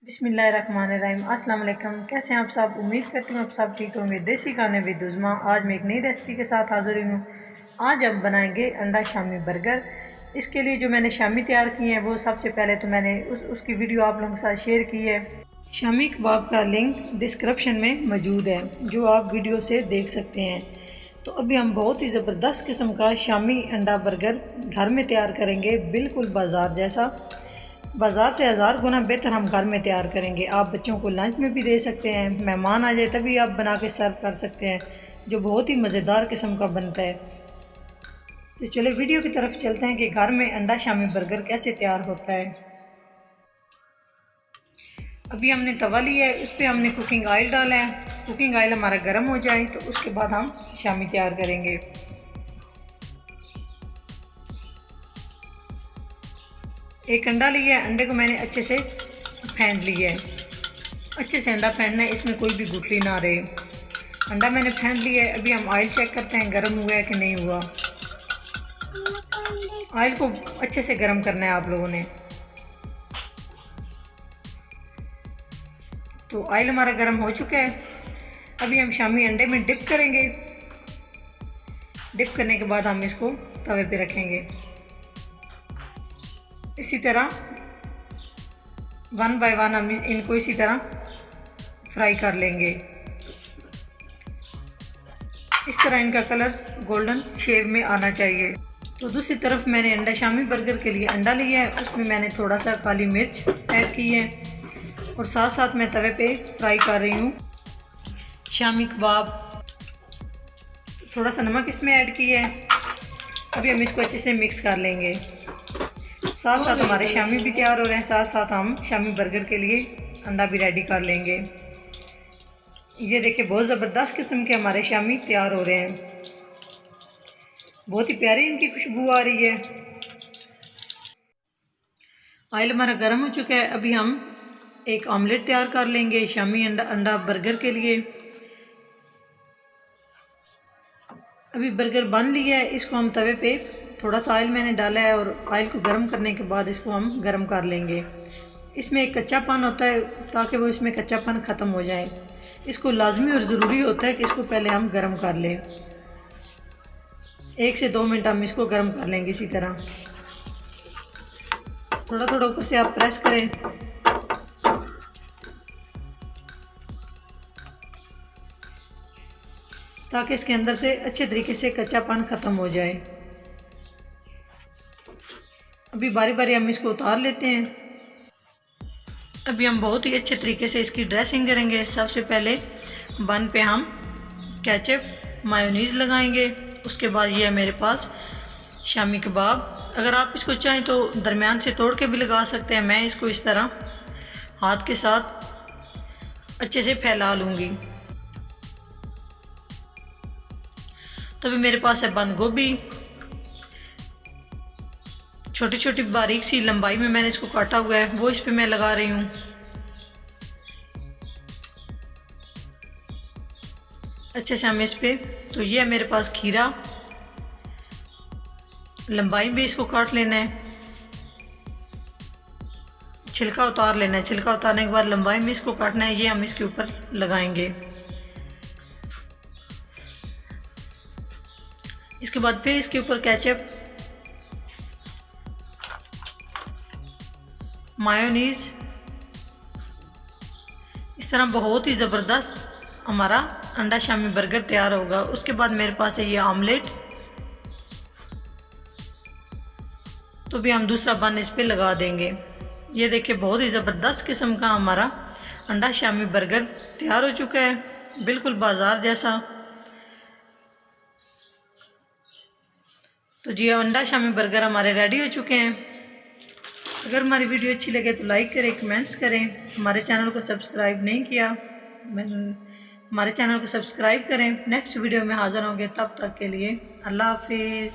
बिस्मिल्लाहिर्रहमानिर्रहीम। अस्सलाम वालेकुम। कैसे हैं आप सब? उम्मीद करती हूँ आप सब ठीक होंगे। देसी खाने विद उज़्मा आज मैं एक नई रेसिपी के साथ हाज़िर हूँ। आज हम बनाएंगे अंडा शामी बर्गर। इसके लिए जो मैंने शामी तैयार किए हैं वो सबसे पहले तो मैंने उसकी वीडियो आप लोगों के साथ शेयर की है। शामी कबाब का लिंक डिस्क्रिप्शन में मौजूद है, जो आप वीडियो से देख सकते हैं। तो अभी हम बहुत ही ज़बरदस्त किस्म का शामी अंडा बर्गर घर में तैयार करेंगे, बिल्कुल बाज़ार जैसा। बाज़ार से हज़ार गुना बेहतर हम घर में तैयार करेंगे। आप बच्चों को लंच में भी दे सकते हैं, मेहमान आ जाए तभी आप बना के सर्व कर सकते हैं, जो बहुत ही मज़ेदार किस्म का बनता है। तो चलो वीडियो की तरफ चलते हैं कि घर में अंडा शामी बर्गर कैसे तैयार होता है। अभी हमने तवा लिया है, उस पर हमने कुकिंग ऑयल डाला है। कुकिंग ऑयल हमारा गर्म हो जाए तो उसके बाद हम शामी तैयार करेंगे। एक अंडा लिया है, अंडे को मैंने अच्छे से फेंट लिया है। अच्छे से अंडा फेंटना है, इसमें कोई भी गुठली ना रहे। अंडा मैंने फेंट लिया है। अभी हम ऑयल चेक करते हैं गर्म हुआ है कि नहीं हुआ। ऑयल को अच्छे से गर्म करना है आप लोगों ने। तो ऑयल हमारा गर्म हो चुका है। अभी हम शामी अंडे में डिप करेंगे। डिप करने के बाद हम इसको तवे पे रखेंगे। इसी तरह वन बाय वन हम इनको इसी तरह फ्राई कर लेंगे। इस तरह इनका कलर गोल्डन शेड में आना चाहिए। तो दूसरी तरफ मैंने अंडा शामी बर्गर के लिए अंडा लिया है, उसमें मैंने थोड़ा सा काली मिर्च ऐड की है और साथ साथ मैं तवे पे फ्राई कर रही हूँ शामी कबाब। थोड़ा सा नमक इसमें ऐड किया है। अभी हम इसको अच्छे से मिक्स कर लेंगे। साथ साथ हमारे शामी भी तैयार हो रहे हैं, साथ साथ हम शामी बर्गर के लिए अंडा भी रेडी कर लेंगे। ये देखिए बहुत ज़बरदस्त किस्म के हमारे शामी तैयार हो रहे हैं। बहुत ही प्यारी इनकी खुशबू आ रही है। ऑयल हमारा गर्म हो चुका है। अभी हम एक ऑमलेट तैयार कर लेंगे शामी अंडा बर्गर के लिए। अभी बर्गर बन लिया है, इसको हम तवे पे थोड़ा सा ऑयल मैंने डाला है और ऑयल को गर्म करने के बाद इसको हम गर्म कर लेंगे। इसमें एक कच्चापन होता है, ताकि वो इसमें कच्चापन ख़त्म हो जाए। इसको लाजमी और ज़रूरी होता है कि इसको पहले हम गर्म कर लें। 1 से 2 मिनट हम इसको गर्म कर लेंगे। इसी तरह थोड़ा थोड़ा ऊपर से आप प्रेस करें ताकि इसके अंदर से अच्छे तरीके से कच्चापन ख़त्म हो जाए। अभी बारी बारी हम इसको उतार लेते हैं। अभी हम बहुत ही अच्छे तरीके से इसकी ड्रेसिंग करेंगे। सबसे पहले बन पे हम केचप मायोनीज़ लगाएंगे। उसके बाद ये है मेरे पास शामी कबाब। अगर आप इसको चाहें तो दरमियान से तोड़ के भी लगा सकते हैं। मैं इसको इस तरह हाथ के साथ अच्छे से फैला लूँगी। तो अभी मेरे पास है बंद गोभी, छोटी छोटी बारीक सी लंबाई में मैंने इसको काटा हुआ है, वो इस पे मैं लगा रही हूँ। अच्छे से हम इस पे, तो ये है मेरे पास खीरा, लंबाई में इसको काट लेना है, छिलका उतार लेना है। छिलका उतारने के बाद लंबाई में इसको काटना है। ये हम इसके ऊपर लगाएंगे। इसके बाद फिर इसके ऊपर केचप, मायोनीज़, इस तरह बहुत ही ज़बरदस्त हमारा अंडा शामी बर्गर तैयार होगा। उसके बाद मेरे पास है ये ऑमलेट, तो भी हम दूसरा बन इस पे लगा देंगे। ये देखिए बहुत ही ज़बरदस्त किस्म का हमारा अंडा शामी बर्गर तैयार हो चुका है, बिल्कुल बाज़ार जैसा। तो जी अंडा शामी बर्गर हमारे रेडी हो चुके हैं। अगर हमारी वीडियो अच्छी लगे तो लाइक करें, कमेंट्स करें। हमारे चैनल को सब्सक्राइब नहीं किया, हमारे चैनल को सब्सक्राइब करें। नेक्स्ट वीडियो में हाज़िर होंगे, तब तक के लिए अल्लाह हाफिज़।